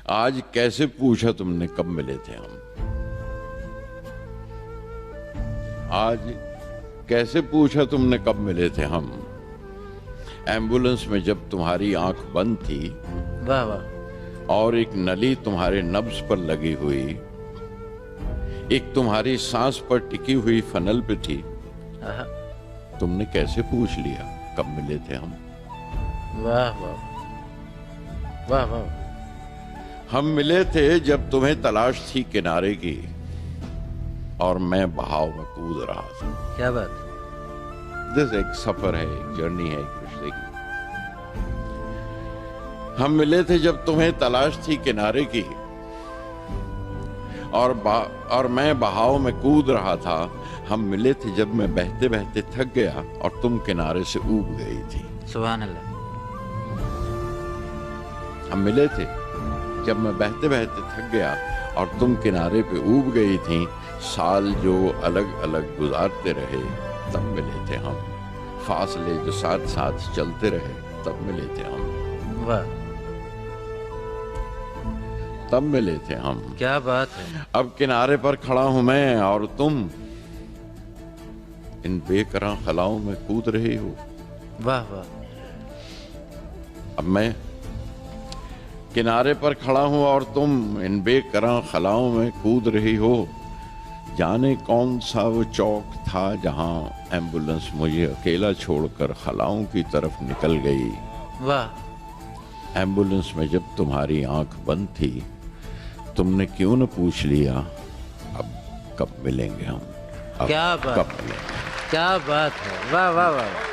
आज कैसे पूछा तुमने कब मिले थे हम? आज कैसे पूछा तुमने कब मिले थे हम? एम्बुलेंस में जब तुम्हारी आंख बंद थी, वाह वाह, और एक नली तुम्हारे नब्ज पर लगी हुई, एक तुम्हारी सांस पर टिकी हुई फनल पे थी, आहा, तुमने कैसे पूछ लिया कब मिले थे हम? वाह वाह वाह वाह। हम मिले थे जब तुम्हें तलाश थी किनारे की, और मैं बहाव में कूद रहा था। क्या बात। दिस एक सफर है, एक जर्नी है एक रिश्ते की। हम मिले थे जब तुम्हें तलाश थी किनारे की, और मैं बहाव में कूद रहा था। हम मिले थे जब मैं बहते बहते थक गया और तुम किनारे से ऊब गई थी। सुभान अल्लाह। हम मिले थे जब मैं बहते बहते थक गया और तुम किनारे पे ऊब गई थी। साल जो अलग अलग गुजारते रहे तब मिले थे हम, फासले जो साथ साथ चलते रहे तब मिले थे हम, वाह, तब मिले थे हम। क्या बात है। अब किनारे पर खड़ा हूं मैं और तुम इन बेकरां खलाओं में कूद रही हो। वाह वाह। अब मैं किनारे पर खड़ा हूं और तुम इन बेकरां खलाओं में कूद रही हो। जाने कौन सा वो चौक था जहां एम्बुलेंस मुझे अकेला छोड़कर खलाओं की तरफ निकल गई। वाह। एम्बुलेंस में जब तुम्हारी आंख बंद थी, तुमने क्यों न पूछ लिया अब कब मिलेंगे हम? अब क्या बात, कब मिलेंगे? क्या बात है। वाह वाह वाह।